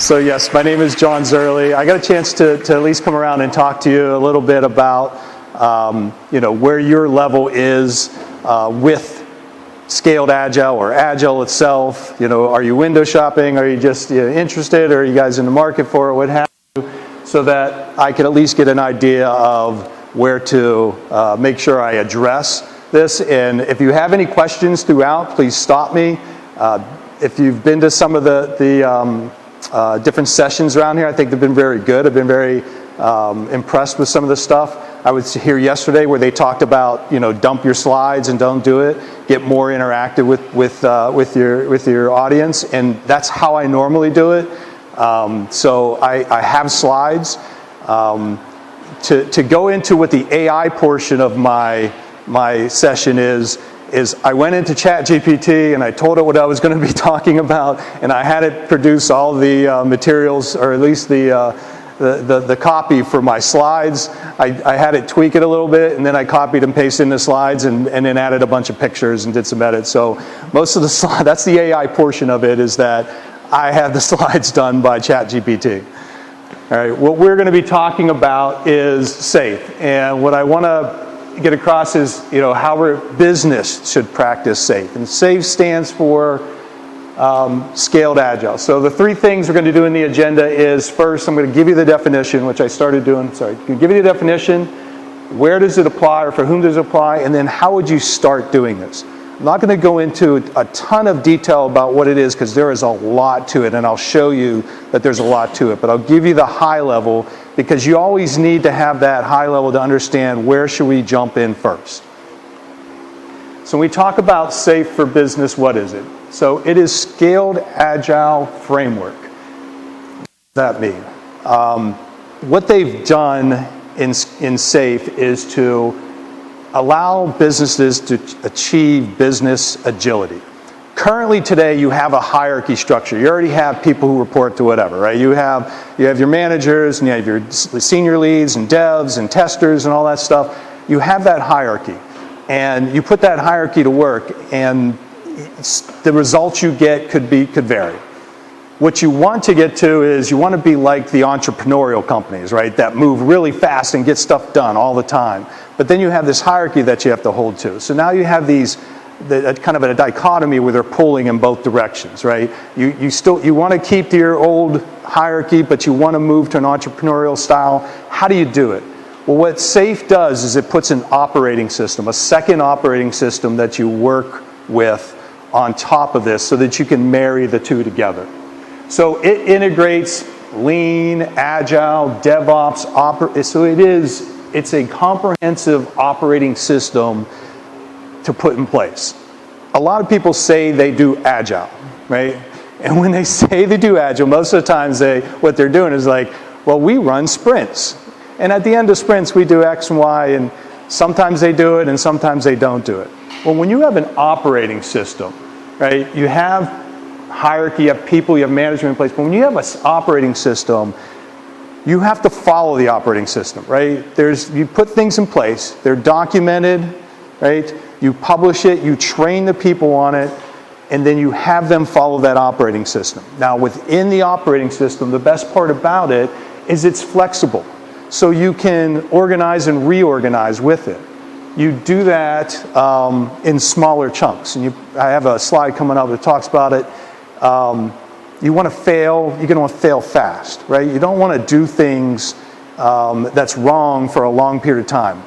So yes, my name is John Szurley. I got a chance to at least come around and talk to you a little bit about where your level is with scaled agile or agile itself. Are you window shopping? Are you just interested? Or are you guys in the market for it? What have you? So that I can at least get an idea of where to make sure I address this. And if you have any questions throughout, please stop me. If you've been to some of the different sessions around here, I think they've been very good. I've been very impressed with some of the stuff. I was here yesterday where they talked about, dump your slides and don't do it. Get more interactive with your audience, and that's how I normally do it. So I have slides. To go into what the AI portion of my session is I went into ChatGPT and I told it what I was going to be talking about, and I had it produce all the materials, or at least the copy for my slides. I had it tweak it a little bit, and then I copied and pasted in the slides, and then added a bunch of pictures and did some edits. So most of the slides, that's the AI portion of it, is that I have the slides done by ChatGPT. All right, what we're going to be talking about is SAFe, and what I want to get across is, how our business should practice SAFe. And SAFe stands for Scaled Agile. So the three things we're going to do in the agenda is, first, I'm going to give you the definition, which I started doing. Sorry, I'm going to give you the definition. Where does it apply, or for whom does it apply? And then how would you start doing this? I'm not going to go into a ton of detail about what it is, because there is a lot to it, and I'll show you that there's a lot to it. But I'll give you the high level, because you always need to have that high level to understand where should we jump in first. So when we talk about SAFe for business, what is it? So it is Scaled Agile Framework. What does that mean? What they've done in SAFe is to allow businesses to achieve business agility. Currently today, you have a hierarchy structure. You already have people who report to whatever, right? You have your managers, and you have your senior leads and devs and testers and all that stuff. You have that hierarchy, and you put that hierarchy to work, and the results you get could vary. What you want to get to is, you want to be like the entrepreneurial companies, right? That move really fast and get stuff done all the time. But then you have this hierarchy that you have to hold to. So now you have kind of a dichotomy where they're pulling in both directions, right? You want to keep to your old hierarchy, but you want to move to an entrepreneurial style. How do you do it? Well, what SAFe does is it puts an operating system, a second operating system that you work with on top of this, so that you can marry the two together. So it integrates lean, agile, DevOps, so it's a comprehensive operating system to put in place. A lot of people say they do agile, right? And when they say they do agile, most of the times what they're doing is like, well, we run sprints. And at the end of sprints, we do X and Y, and sometimes they do it and sometimes they don't do it. Well, when you have an operating system, right, you have hierarchy, you have people, you have management in place, but when you have an operating system, you have to follow the operating system, right? You put things in place, they're documented, right? You publish it, you train the people on it, and then you have them follow that operating system. Now, within the operating system, the best part about it is it's flexible. So you can organize and reorganize with it. You do that in smaller chunks. And I have a slide coming up that talks about it. You want to fail, you're going to want to fail fast, right? You don't want to do things that's wrong for a long period of time.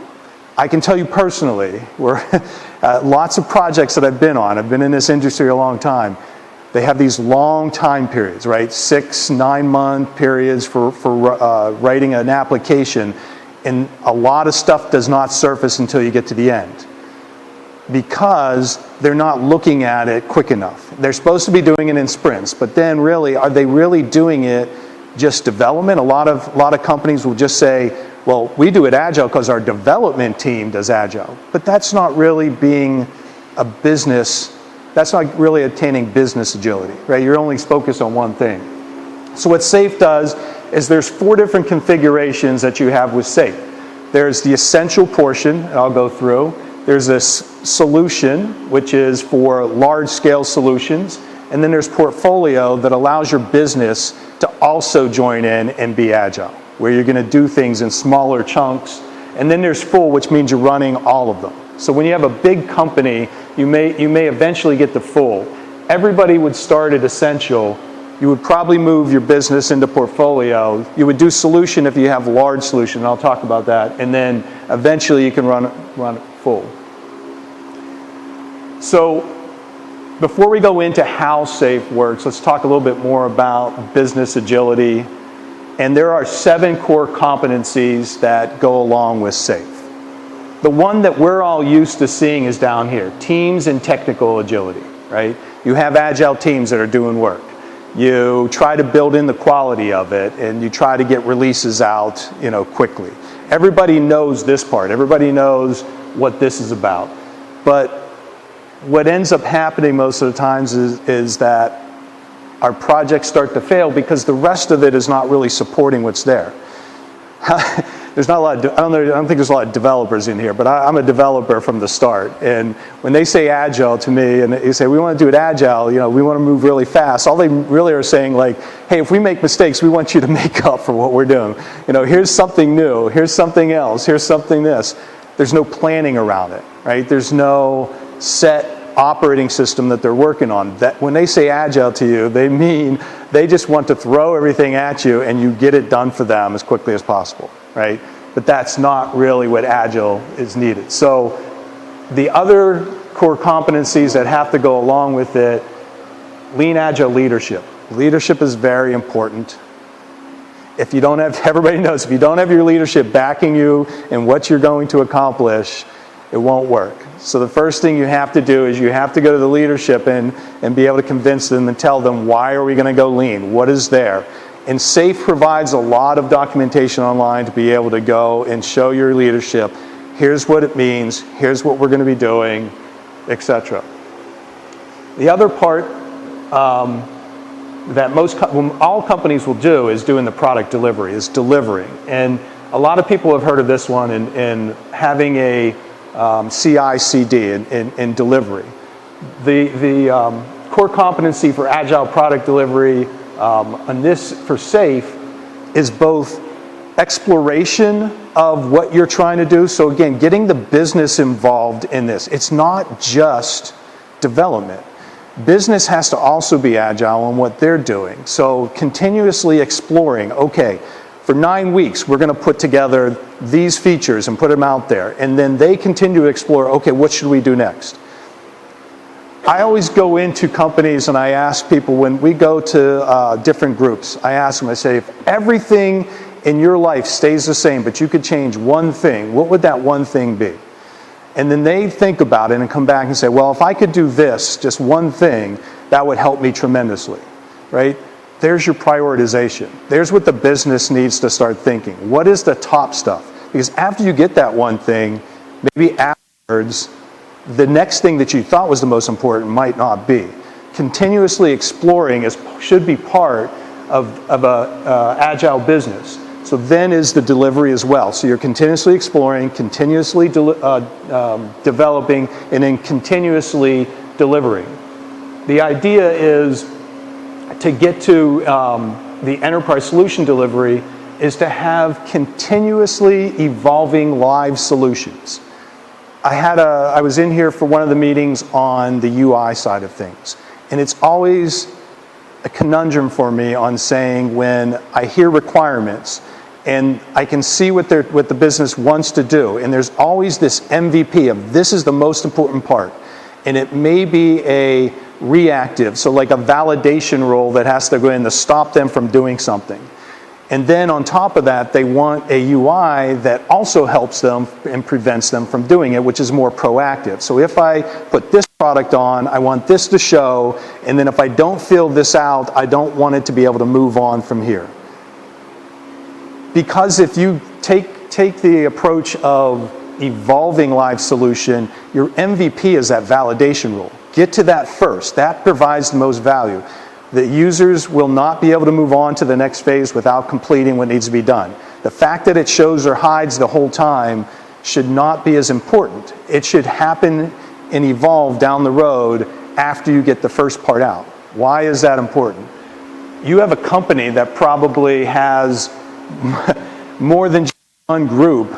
I can tell you personally, where lots of projects that I've been on, I've been in this industry a long time, they have these long time periods, right? 6-9 month periods for writing an application, and a lot of stuff does not surface until you get to the end, because they're not looking at it quick enough. They're supposed to be doing it in sprints, but then really, are they really doing it just development? A lot of companies will just say, well, we do it agile because our development team does agile. But that's not really being a business, that's not really attaining business agility, right? You're only focused on one thing. So what SAFe does is there's 4 different configurations that you have with SAFe. There's the essential portion, and I'll go through. There's this solution, which is for large-scale solutions. And then there's portfolio that allows your business to also join in and be agile, where you're going to do things in smaller chunks. And then there's full, which means you're running all of them. So when you have a big company, you may eventually get to full. Everybody would start at essential. You would probably move your business into portfolio. You would do solution if you have large solution, and I'll talk about that. And then eventually you can run it full. So before we go into how SAFe works, let's talk a little bit more about business agility. And there are 7 core competencies that go along with SAFe. The one that we're all used to seeing is down here, teams and technical agility, right? You have agile teams that are doing work. You try to build in the quality of it, and you try to get releases out, quickly. Everybody knows this part. Everybody knows what this is about. But what ends up happening most of the times is that our projects start to fail because the rest of it is not really supporting what's there. There's not a lot of, I don't think there's a lot of developers in here, but I'm a developer from the start. And when they say agile to me, and they say, we want to do it agile, we want to move really fast, all they really are saying, like, hey, if we make mistakes, we want you to make up for what we're doing. Here's something new, here's something else, here's something this. There's no planning around it, right? There's no set operating system that they're working on. That when they say agile to you, they mean they just want to throw everything at you and you get it done for them as quickly as possible, right? But that's not really what agile is needed. So the other core competencies that have to go along with it, lean agile leadership. Leadership is very important. If you don't have, everybody knows, if you don't have your leadership backing you in what you're going to accomplish, it won't work. So the first thing you have to do is you have to go to the leadership and be able to convince them and tell them, why are we going to go lean? What is there? And SAFe provides a lot of documentation online to be able to go and show your leadership, here's what it means, here's what we're going to be doing, etc. The other part that all companies will do is doing the product delivery, is delivering. And a lot of people have heard of this one in having a CI/CD in delivery. The core competency for agile product delivery on this for SAFe is both exploration of what you're trying to do. So again, getting the business involved in this. It's not just development. Business has to also be agile in what they're doing. So continuously exploring, okay, for 9 weeks, we're going to put together these features and put them out there. And then they continue to explore, okay, what should we do next? I always go into companies and I ask people, when we go to different groups, I ask them, I say, if everything in your life stays the same, but you could change one thing, what would that one thing be? And then they think about it and come back and say, well, if I could do this, just one thing, that would help me tremendously, right? There's your prioritization. There's what the business needs to start thinking. What is the top stuff? Because after you get that one thing, maybe afterwards, the next thing that you thought was the most important might not be. Continuously exploring should be part of a agile business. So then is the delivery as well. So you're continuously exploring, continuously developing, and then continuously delivering. The idea is to get to the enterprise solution delivery is to have continuously evolving live solutions. I was in here for one of the meetings on the UI side of things, and it's always a conundrum for me on saying when I hear requirements and I can see what the business wants to do, and there's always this MVP of this is the most important part, and it may be a reactive, so like a validation role that has to go in to stop them from doing something. And then on top of that, they want a UI that also helps them and prevents them from doing it, which is more proactive. So if I put this product on, I want this to show, and then if I don't fill this out, I don't want it to be able to move on from here. Because if you take the approach of evolving live solution, your MVP is that validation rule. Get to that first. That provides the most value. The users will not be able to move on to the next phase without completing what needs to be done. The fact that it shows or hides the whole time should not be as important. It should happen and evolve down the road after you get the first part out. Why is that important? you have a company that probably has more than just one group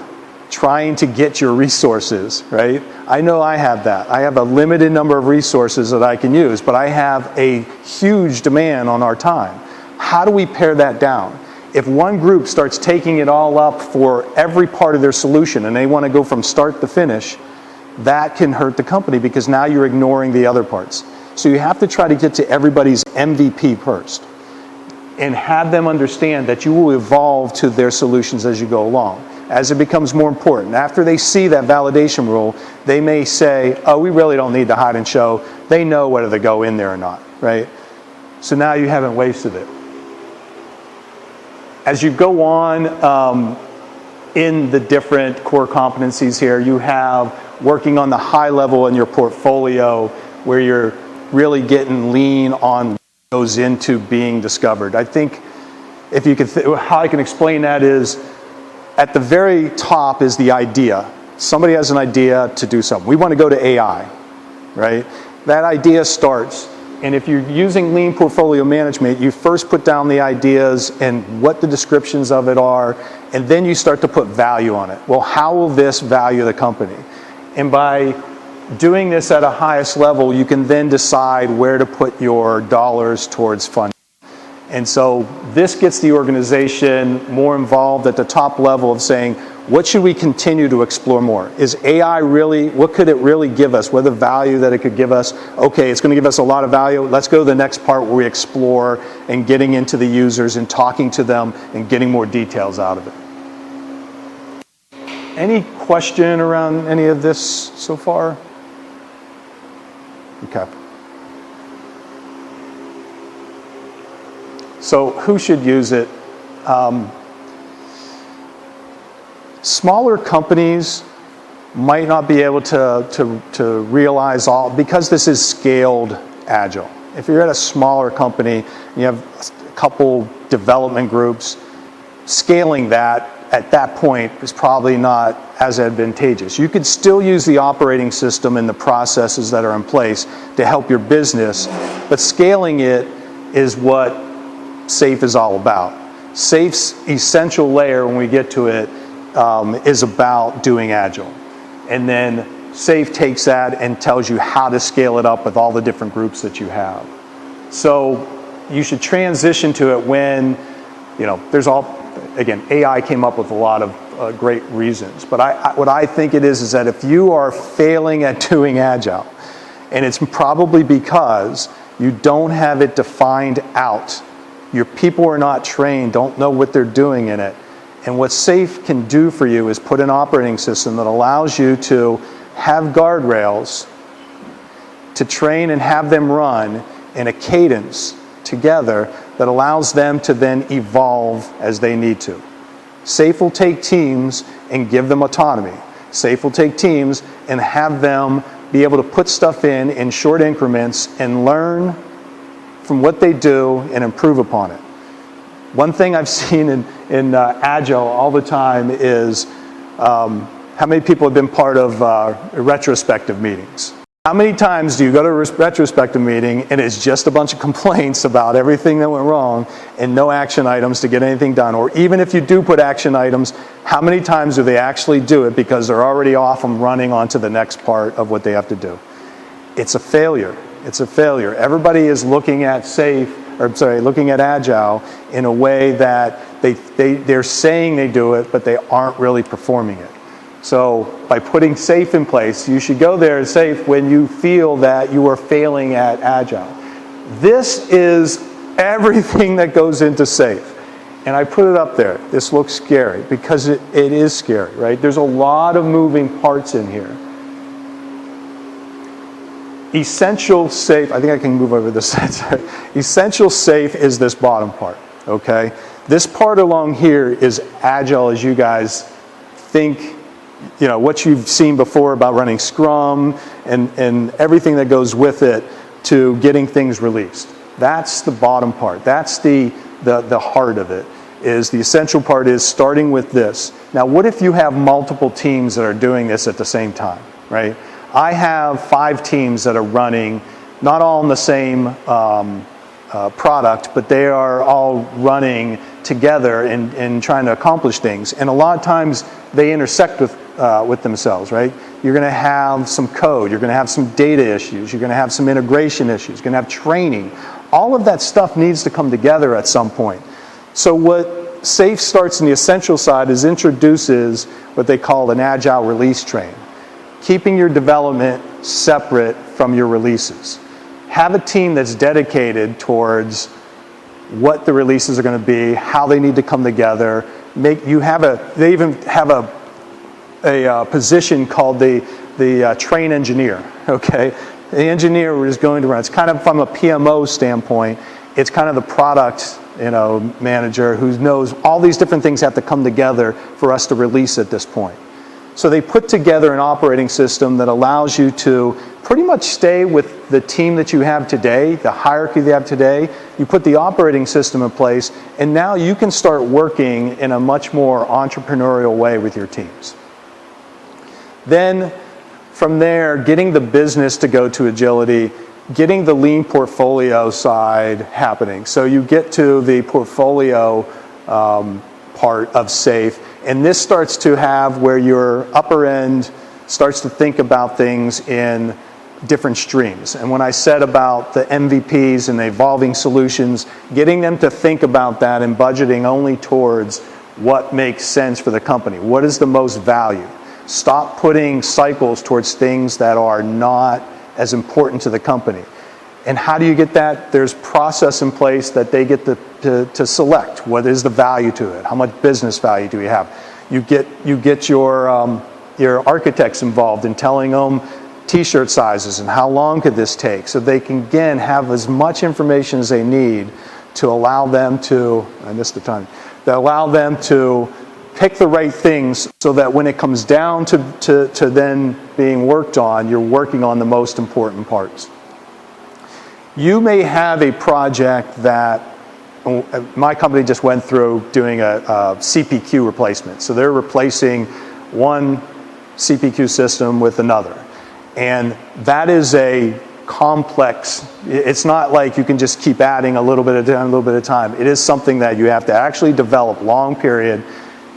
trying to get your resources, right? I know I have that. I have a limited number of resources that I can use, but I have a huge demand on our time. How do we pare that down? If one group starts taking it all up for every part of their solution and they want to go from start to finish, that can hurt the company because now you're ignoring the other parts. So you have to try to get to everybody's MVP first and have them understand that you will evolve to their solutions as you go along. As it becomes more important, after they see that validation rule, they may say, oh, we really don't need to hide and show. They know whether to go in there or not, right? So now you haven't wasted it. As you go on in the different core competencies here, you have working on the high level in your portfolio where you're really getting lean on what goes into being discovered. I think if you could, how I can explain that is at the very top is the idea. Somebody has an idea to do something. We want to go to AI, right? That idea starts. And if you're using lean portfolio management, you first put down the ideas and what the descriptions of it are, and then you start to put value on it. Well, how will this value the company? And by doing this at a highest level, you can then decide where to put your dollars towards funding. And so this gets the organization more involved at the top level of saying, what should we continue to explore more? Is AI really, what could it really give us? What are the value that it could give us? Okay, it's going to give us a lot of value. Let's go to the next part where we explore and getting into the users and talking to them and getting more details out of it. Any question around any of this so far? Okay. So who should use it? Smaller companies might not be able to realize all, because this is scaled agile. If you're at a smaller company, and you have a couple development groups, scaling that at that point is probably not as advantageous. You could still use the operating system and the processes that are in place to help your business, but scaling it is what SAFe is all about. SAFe's essential layer, when we get to it, is about doing agile. And then SAFe takes that and tells you how to scale it up with all the different groups that you have. So you should transition to it when, there's all, again, AI came up with a lot of great reasons. But what I think it is that if you are failing at doing agile, and it's probably because you don't have it defined out, your people are not trained, don't know what they're doing in it. And what SAFe can do for you is put an operating system that allows you to have guardrails to train and have them run in a cadence together that allows them to then evolve as they need to. SAFe will take teams and give them autonomy. SAFe will take teams and have them be able to put stuff in short increments and learn from what they do and improve upon it. One thing I've seen in Agile all the time is how many people have been part of retrospective meetings? How many times do you go to a retrospective meeting and it's just a bunch of complaints about everything that went wrong and no action items to get anything done? Or even if you do put action items, how many times do they actually do it because they're already off and running on to the next part of what they have to do? It's a failure. It's a failure. Everybody is looking at looking at Agile in a way that they're saying they do it, but they aren't really performing it. So by putting SAFe in place, you should go there and SAFe when you feel that you are failing at Agile. This is everything that goes into SAFe. And I put it up there. This looks scary because it is scary, right? There's a lot of moving parts in here. Essential SAFe, I think I can move over this side. Essential SAFe is this bottom part, okay? This part along here is Agile as you guys think, what you've seen before about running Scrum and everything that goes with it to getting things released. That's the bottom part. That's the heart of it. Is the essential part is starting with this. Now, what if you have multiple teams that are doing this at the same time, right? I have 5 teams that are running, not all in the same product, but they are all running together and trying to accomplish things. And a lot of times they intersect with themselves, right? You're going to have some code, you're going to have some data issues, you're going to have some integration issues, you're going to have training. All of that stuff needs to come together at some point. So what SAFE starts in the essential side is introduces what they call an agile release train, keeping your development separate from your releases. Have a team that's dedicated towards what the releases are going to be, how they need to come together. They even have a position called the train engineer, okay? The engineer is going to run, it's kind of from a PMO standpoint, it's kind of the product manager who knows all these different things have to come together for us to release at this point. So they put together an operating system that allows you to pretty much stay with the team that you have today, the hierarchy they have today. You put the operating system in place, and now you can start working in a much more entrepreneurial way with your teams. Then from there, getting the business to go to agility, getting the lean portfolio side happening. So you get to the portfolio part of SAFE, and this starts to have where your upper end starts to think about things in different streams. And when I said about the MVPs and the evolving solutions, getting them to think about that and budgeting only towards what makes sense for the company. What is the most value? Stop putting cycles towards things that are not as important to the company. And how do you get that? There's process in place that they get to select. What is the value to it? How much business value do we have? You get your architects involved in telling them t-shirt sizes and how long could this take, so they can again have as much information as they need to allow them to, I missed the time, that allow them to pick the right things so that when it comes down to then being worked on, you're working on the most important parts. You may have a project that, my company just went through doing a CPQ replacement. So they're replacing one CPQ system with another. And that is a complex, it's not like you can just keep adding a little bit at a time. It is something that you have to actually develop long period,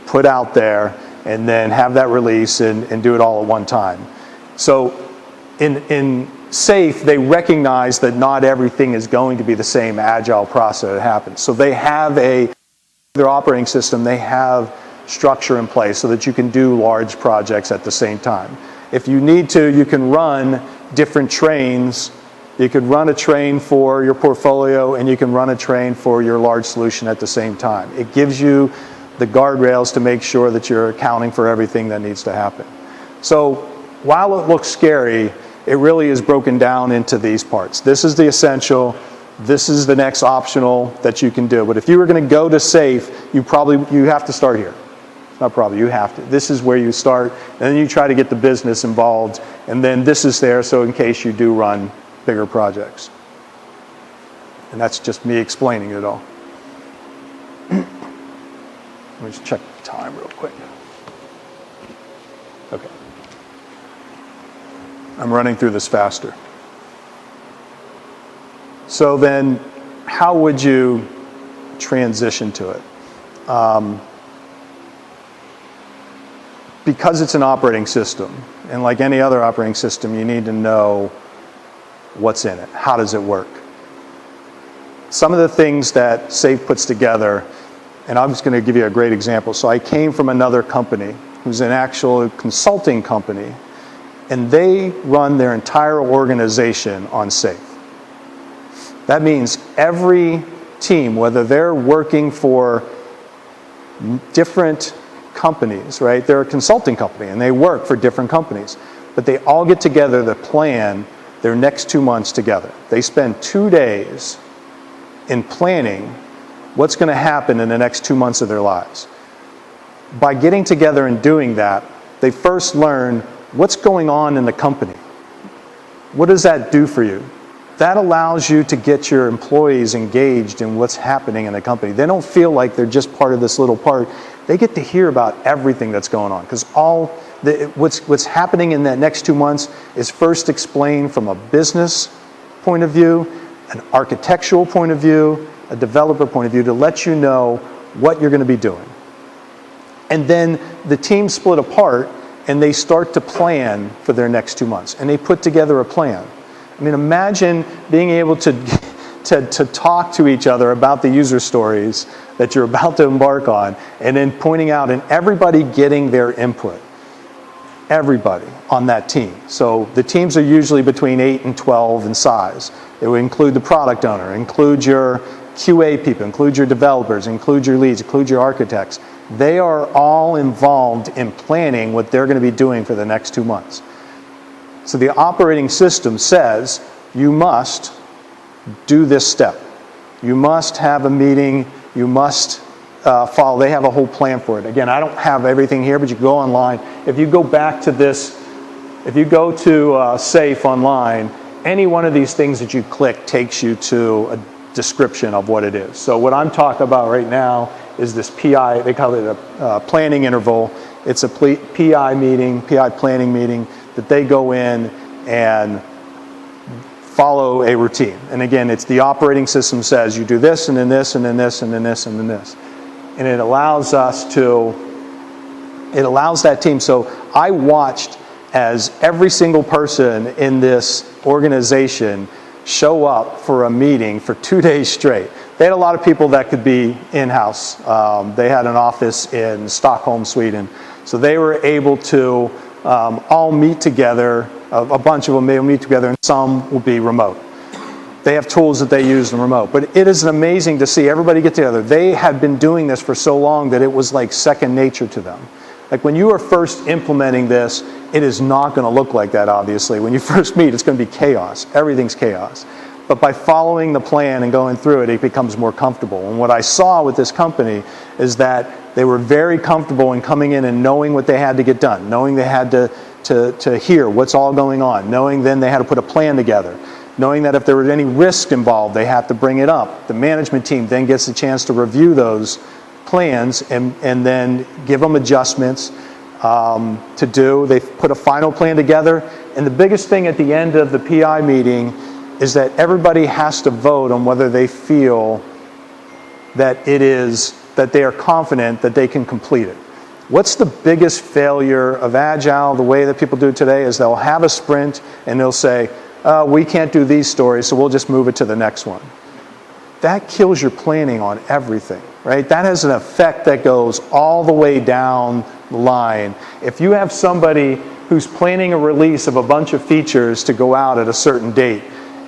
put out there, and then have that release and do it all at one time. So in SAFE, they recognize that not everything is going to be the same agile process that happens. So they have their operating system, they have structure in place so that you can do large projects at the same time. If you need to, you can run different trains. You could run a train for your portfolio and you can run a train for your large solution at the same time. It gives you the guardrails to make sure that you're accounting for everything that needs to happen. So while it looks scary, it really is broken down into these parts. This is the essential. This is the next optional that you can do. But if you were going to go to SAFE, you have to start here. Not probably, you have to. This is where you start, and then you try to get the business involved, and then this is there so in case you do run bigger projects. And that's just me explaining it all. Let me just check the time real quick. Okay. I'm running through this faster. So then, how would you transition to it? Because it's an operating system, and like any other operating system, you need to know what's in it. How does it work? Some of the things that SAFE puts together, and I'm just going to give you a great example. So I came from another company who's an actual consulting company, and they run their entire organization on SAFE. That means every team, whether they're working for different companies, right? They're a consulting company and they work for different companies, but they all get together to plan their next 2 months together. They spend 2 days in planning what's going to happen in the next 2 months of their lives. By getting together and doing that, they first learn what's going on in the company. What does that do for you? That allows you to get your employees engaged in what's happening in the company. They don't feel like they're just part of this little part. They get to hear about everything that's going on, because what's happening in that next 2 months is first explained from a business point of view, an architectural point of view, a developer point of view, to let you know what you're going to be doing. And then the team split apart and they start to plan for their next 2 months. And they put together a plan. I mean, imagine being able to talk to each other about the user stories that you're about to embark on, and then pointing out and everybody getting their input. Everybody on that team. So the teams are usually between 8 and 12 in size. It would include the product owner, include your QA people, include your developers, include your leads, include your architects. They are all involved in planning what they're going to be doing for the next 2 months. So the operating system says you must do this step. You must have a meeting. You must follow. They have a whole plan for it. Again, I don't have everything here, but you can go online. If you go back to this, if you go to SAFE online, any one of these things that you click takes you to a description of what it is. So what I'm talking about right now is this PI, they call it a planning interval. It's a PI meeting, PI planning meeting, that they go in and follow a routine. And again, it's the operating system says you do this, and then this, and then this, and then this, and then this. And it allows us to, it allows that team. So I watched as every single person in this organization show up for a meeting for 2 days straight. They had a lot of people that could be in-house. They had an office in Stockholm, Sweden. So they were able to all meet together. A bunch of them may meet together, and some will be remote. They have tools that they use in remote. But it is amazing to see everybody get together. They had been doing this for so long that it was like second nature to them. Like when you are first implementing this, it is not going to look like that, obviously. When you first meet, it's going to be chaos. Everything's chaos. But by following the plan and going through it, it becomes more comfortable. And what I saw with this company is that they were very comfortable in coming in and knowing what they had to get done, knowing they had to hear what's all going on, knowing then they had to put a plan together, knowing that if there was any risk involved, they have to bring it up. The management team then gets a chance to review those plans and then give them adjustments to do. They put a final plan together. And the biggest thing at the end of the PI meeting is that everybody has to vote on whether they feel that that they are confident that they can complete it. What's the biggest failure of Agile, the way that people do it today, is they'll have a sprint and they'll say, we can't do these stories, so we'll just move it to the next one. That kills your planning on everything, right? That has an effect that goes all the way down the line. If you have somebody who's planning a release of a bunch of features to go out at a certain date,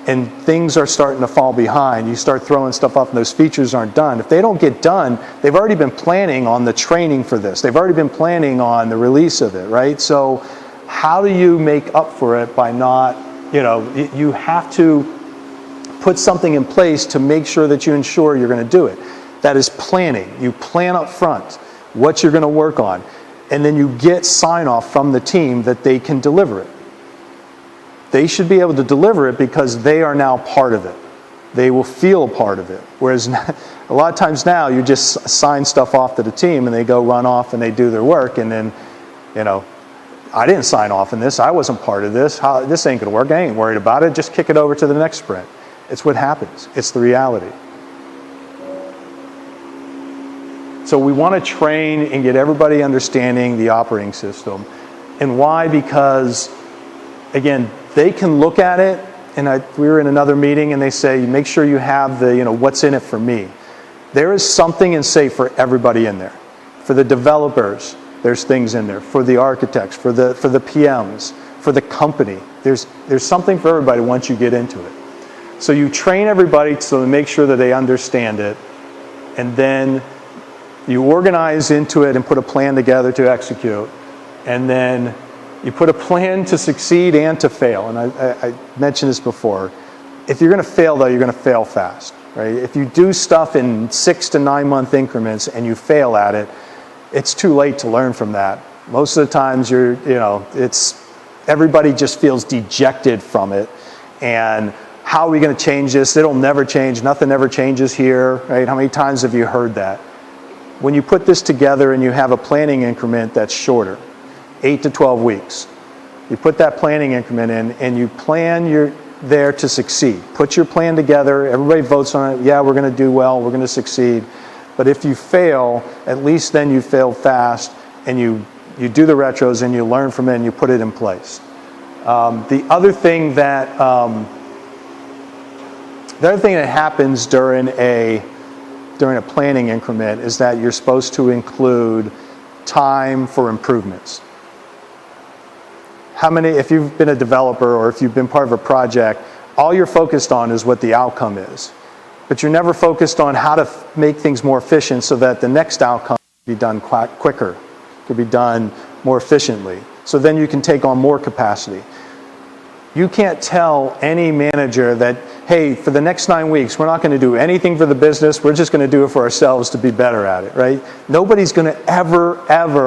and things are starting to fall behind, you start throwing stuff up and those features aren't done. If they don't get done, they've already been planning on the training for this. They've already been planning on the release of it, right? So how do you make up for it by not, you have to put something in place to make sure that you ensure you're going to do it. That is planning. You plan up front what you're going to work on, and then you get sign-off from the team that they can deliver it. They should be able to deliver it because they are now part of it. They will feel part of it. Whereas a lot of times now you just assign stuff off to the team and they go run off and they do their work, and then, I didn't sign off on this. I wasn't part of this. This ain't going to work. I ain't worried about it. Just kick it over to the next sprint. It's what happens. It's the reality. So we want to train and get everybody understanding the operating system. And why? Because, again, they can look at it, and we were in another meeting, and they say, make sure you have the, what's in it for me. There is something in SAFE for everybody in there. For the developers, there's things in there. For the architects, for the PMs, for the company. There's something for everybody once you get into it. So you train everybody so to make sure that they understand it, and then you organize into it and put a plan together to execute, and then you put a plan to succeed and to fail. And I mentioned this before. If you're going to fail, though, you're going to fail fast, right? If you do stuff in 6 to 9 month increments and you fail at it, it's too late to learn from that. Most of the times, everybody just feels dejected from it. And how are we going to change this? It'll never change. Nothing ever changes here, right? How many times have you heard that? When you put this together and you have a planning increment that's shorter, 8 to 12 weeks. You put that planning increment in and you plan there to succeed. Put your plan together, everybody votes on it, yeah, we're going to do well, we're going to succeed. But if you fail, at least then you fail fast, and you do the retros and you learn from it and you put it in place. The other thing that happens during a planning increment is that you're supposed to include time for improvements. If you've been a developer or if you've been part of a project, all you're focused on is what the outcome is. But you're never focused on how to make things more efficient so that the next outcome can be done quicker, can be done more efficiently. So then you can take on more capacity. You can't tell any manager that, hey, for the next 9 weeks, we're not going to do anything for the business, we're just going to do it for ourselves to be better at it, right? Nobody's going to ever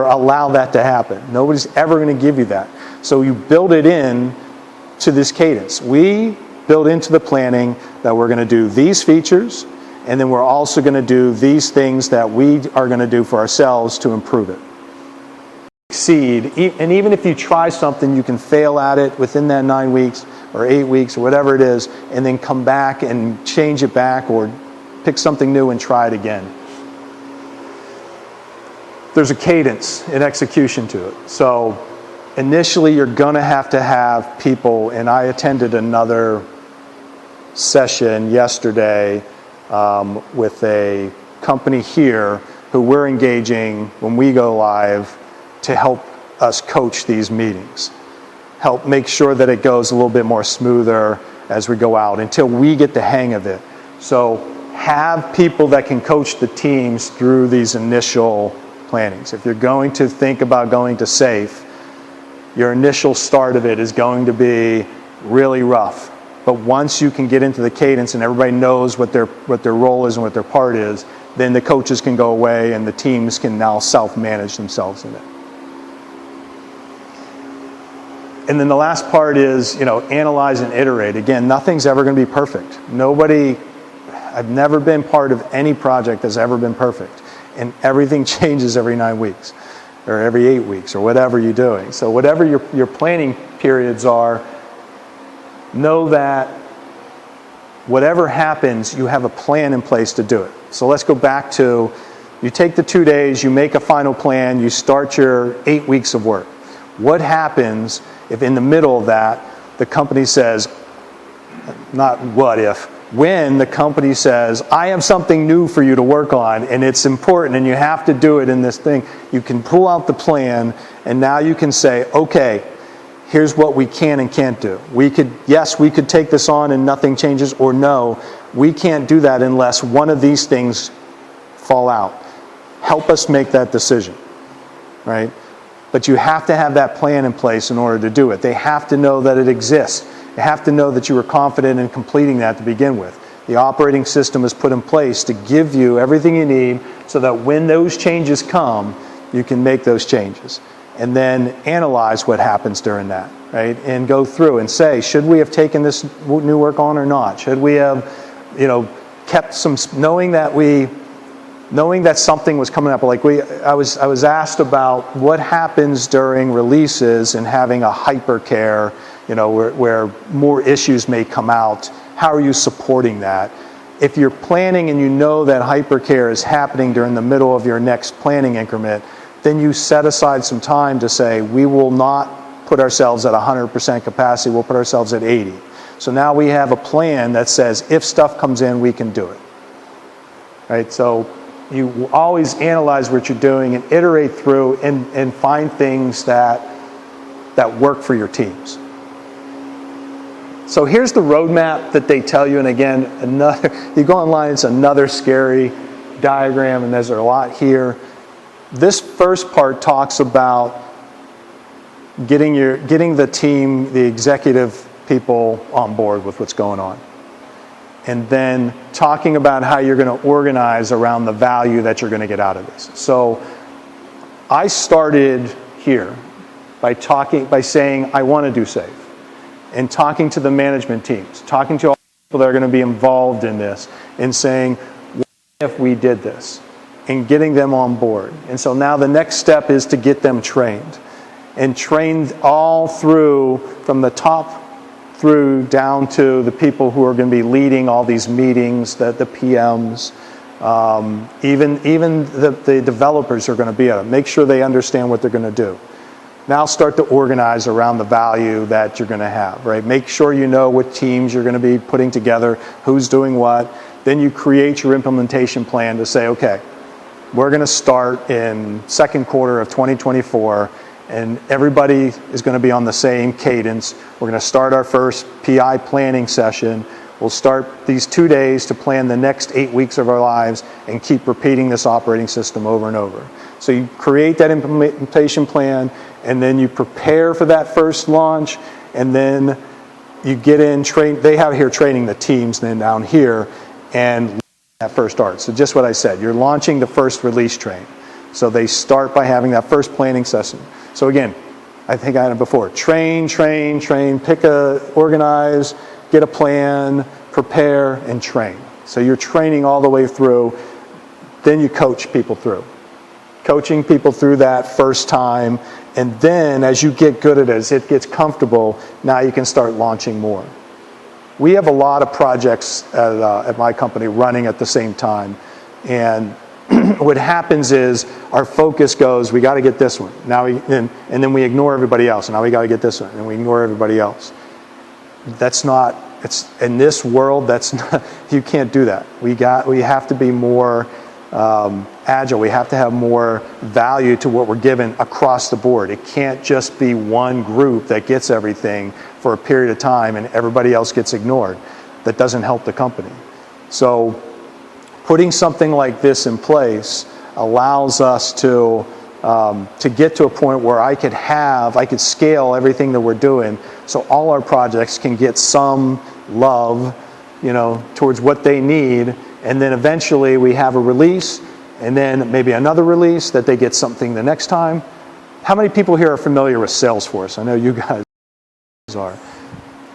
allow that to happen. Nobody's ever going to give you that. So you build it in to this cadence. We build into the planning that we're going to do these features, and then we're also going to do these things that we are going to do for ourselves to improve it. Succeed, and even if you try something, you can fail at it within that 9 weeks or 8 weeks or whatever it is, and then come back and change it back or pick something new and try it again. There's a cadence in execution to it. So initially you're going to have people, and I attended another session yesterday with a company here who we're engaging when we go live to help us coach these meetings, help make sure that it goes a little bit more smoother as we go out until we get the hang of it. So have people that can coach the teams through these initial plannings. If you're going to think about going to SAFE, your initial start of it is going to be really rough. But once you can get into the cadence and everybody knows what their role is and what their part is, then the coaches can go away and the teams can now self-manage themselves in it. And then the last part is, analyze and iterate. Again, nothing's ever going to be perfect. I've never been part of any project that's ever been perfect. And everything changes every 9 weeks or every 8 weeks or whatever you're doing. So whatever your planning periods are, know that whatever happens, you have a plan in place to do it. So let's go back to, you take the 2 days, you make a final plan, you start your 8 weeks of work. What happens if in the middle of that, the company says, not what if, when the company says, I have something new for you to work on and it's important and you have to do it in this thing, you can pull out the plan and now you can say, okay, here's what we can and can't do. We could take this on and nothing changes, or no, we can't do that unless one of these things fall out. Help us make that decision, right? But you have to have that plan in place in order to do it. They have to know that it exists. They have to know that you were confident in completing that to begin with. The operating system is put in place to give you everything you need so that when those changes come, you can make those changes. And then analyze what happens during that, right? And go through and say, should we have taken this new work on or not? Should we have, kept some, knowing that something was coming up. I was asked about what happens during releases and having a hypercare, where more issues may come out. How are you supporting that? If you're planning and you know that hypercare is happening during the middle of your next planning increment, then you set aside some time to say, we will not put ourselves at 100% capacity, we'll put ourselves at 80. So now we have a plan that says, if stuff comes in, we can do it. Right? So you always analyze what you're doing and iterate through and find things that work for your teams. So here's the roadmap that they tell you, and again, you go online, it's another scary diagram, and there's a lot here. This first part talks about getting the team, the executive people on board with what's going on. And then talking about how you're going to organize around the value that you're going to get out of this. So I started here by saying I want to do SAFE, and talking to the management teams, talking to all the people that are going to be involved in this, and saying, what if we did this? And getting them on board. And so now the next step is to get them trained. And trained all through, from the top through down to the people who are going to be leading all these meetings, the PMs, even the developers are going to be at it. Make sure they understand what they're going to do. Now start to organize around the value that you're going to have, right? Make sure you know what teams you're going to be putting together, who's doing what. Then you create your implementation plan to say, okay, we're going to start in second quarter of 2024, and everybody is going to be on the same cadence. We're going to start our first PI planning session. We'll start these 2 days to plan the next 8 weeks of our lives and keep repeating this operating system over and over. So you create that implementation plan, and then you prepare for that first launch, and then you get in, train. They have here training the teams then down here, and that first start. So just what I said, you're launching the first release train. So they start by having that first planning session. So again, I think I had it before. Train, organize, get a plan, prepare, and train. So you're training all the way through. Then you coach people through. Coaching people through that first time, and then as you get good at it, as it gets comfortable, now you can start launching more. We have a lot of projects at my company running at the same time, and what happens is our focus goes, we got to get this one. Now and then we ignore everybody else. And now we got to get this one, and we ignore everybody else. That's not. It's in this world. That's not. You can't do that. We have to be more agile. We have to have more value to what we're given across the board. It can't just be one group that gets everything for a period of time and everybody else gets ignored. That doesn't help the company. So putting something like this in place allows us to get to a point where I could scale everything that we're doing, so all our projects can get some love, towards what they need, and then eventually we have a release, and then maybe another release that they get something the next time. How many people here are familiar with Salesforce? I know you guys are.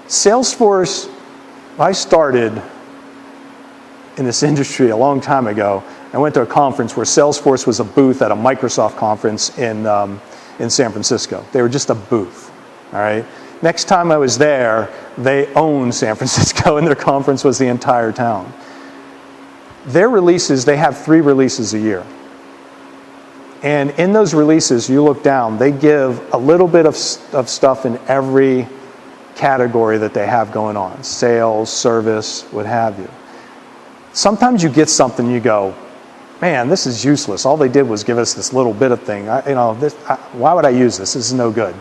Salesforce, I started in this industry a long time ago. I went to a conference where Salesforce was a booth at a Microsoft conference in San Francisco. They were just a booth, all right? Next time I was there, they owned San Francisco, and their conference was the entire town. Their releases, they have 3 releases a year. And in those releases, you look down, they give a little bit of stuff in every category that they have going on. Sales, service, what have you. Sometimes you get something, you go, man, this is useless. All they did was give us this little bit of thing. Why would I use this? This is no good.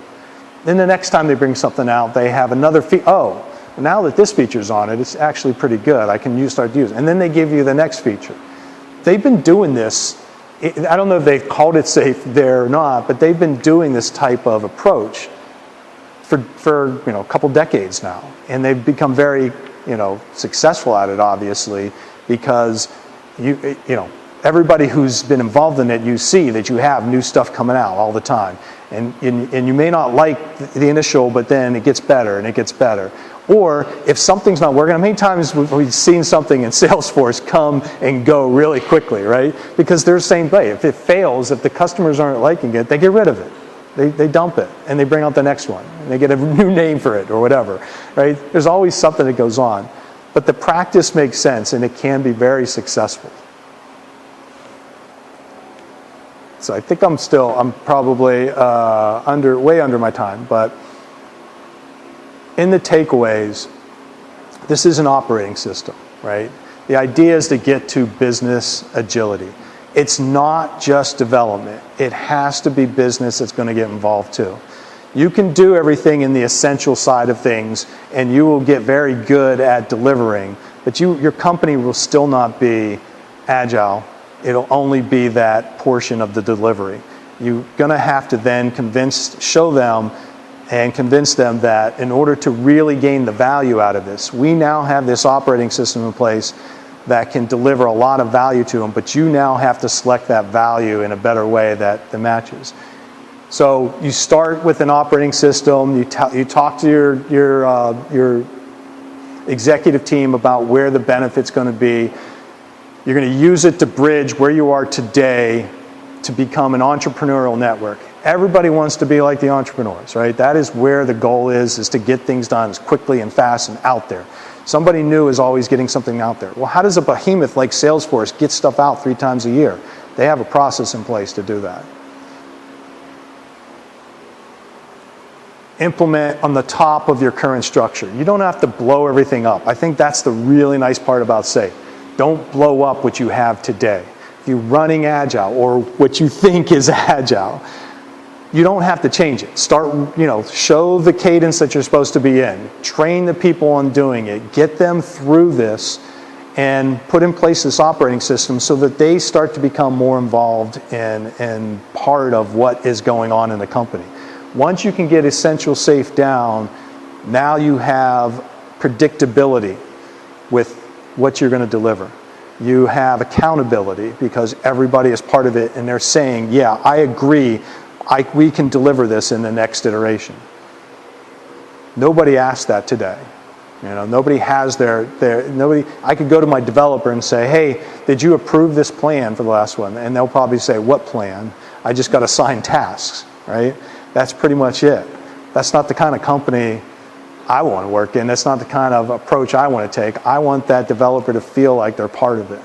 Then the next time they bring something out, they have another oh, now that this feature's on it, it's actually pretty good. I can start using it. And then they give you the next feature. They've been doing this. I don't know if they've called it safe there or not, but they've been doing this type of approach for a couple decades now. And they've become very successful at it, obviously, because everybody who's been involved in it, you see that you have new stuff coming out all the time. And you may not like the initial, but then it gets better and it gets better. Or if something's not working, how many times we've seen something in Salesforce come and go really quickly, right? Because they're the same way. If it fails, if the customers aren't liking it, they get rid of it. They dump it and they bring out the next one. And they get a new name for it or whatever, right? There's always something that goes on. But the practice makes sense and it can be very successful. So I think I'm probably way under my time, but in the takeaways, this is an operating system, right? The idea is to get to business agility. It's not just development. It has to be business that's going to get involved too. You can do everything in the essential side of things and you will get very good at delivering, but your company will still not be agile. It'll only be that portion of the delivery. You're going to have to then show them and convince them that in order to really gain the value out of this, we now have this operating system in place that can deliver a lot of value to them, but you now have to select that value in a better way that matches. So you start with an operating system, you talk to your executive team about where the benefit's going to be. You're going to use it to bridge where you are today to become an entrepreneurial network. Everybody wants to be like the entrepreneurs, right? That is where the goal is to get things done as quickly and fast and out there. Somebody new is always getting something out there. Well, how does a behemoth like Salesforce get stuff out 3 times a year? They have a process in place to do that. Implement on the top of your current structure. You don't have to blow everything up. I think that's the really nice part about SAFe. Don't blow up what you have today. If you're running Agile or what you think is Agile, you don't have to change it. Start, show the cadence that you're supposed to be in. Train the people on doing it. Get them through this and put in place this operating system so that they start to become more involved in part of what is going on in the company. Once you can get essential SAFe down, now you have predictability with what you're going to deliver. You have accountability because everybody is part of it and they're saying, yeah, I agree, we can deliver this in the next iteration. Nobody asked that today. Nobody has nobody. I could go to my developer and say, hey, did you approve this plan for the last one? And they'll probably say, what plan? I just got assigned tasks, right? That's pretty much it. That's not the kind of company I want to work in. That's not the kind of approach I want to take. I want that developer to feel like they're part of it.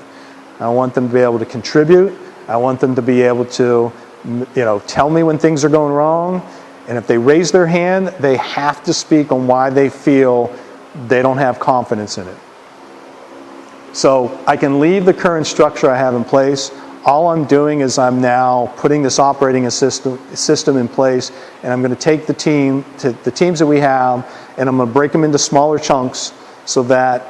I want them to be able to contribute. I want them to be able to, tell me when things are going wrong. And if they raise their hand, they have to speak on why they feel they don't have confidence in it. So I can leave the current structure I have in place. All I'm doing is I'm now putting this operating system in place, and I'm going to take the teams that we have, and I'm going to break them into smaller chunks so that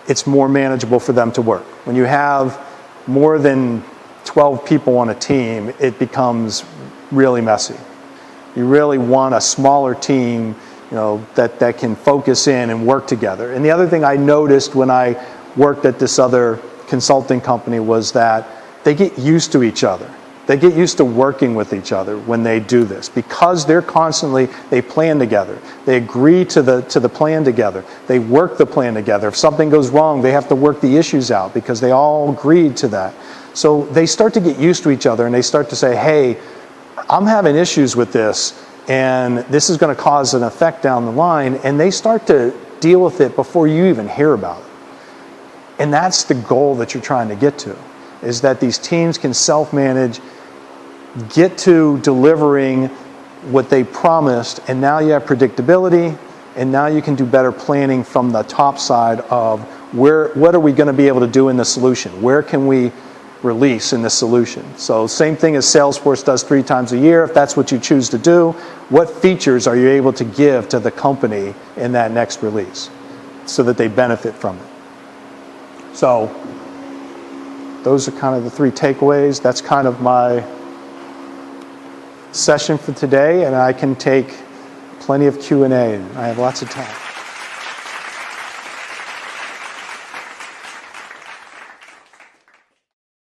it's more manageable for them to work. When you have more than 12 people on a team, it becomes really messy. You really want a smaller team, that can focus in and work together. And the other thing I noticed when I worked at this other consulting company was that they get used to each other. They get used to working with each other when they do this because they plan together. They agree to the plan together. They work the plan together. If something goes wrong, they have to work the issues out because they all agreed to that. So they start to get used to each other and they start to say, hey, I'm having issues with this and this is going to cause an effect down the line, and they start to deal with it before you even hear about it. And that's the goal that you're trying to get to, is that these teams can self-manage, get to delivering what they promised, and now you have predictability, and now you can do better planning from the top side of what are we going to be able to do in the solution? Where can we release in the solution? So same thing as Salesforce does 3 times a year. If that's what you choose to do, what features are you able to give to the company in that next release so that they benefit from it? So those are kind of the 3 takeaways. That's kind of my session for today, and I can take plenty of Q&A. I have lots of time.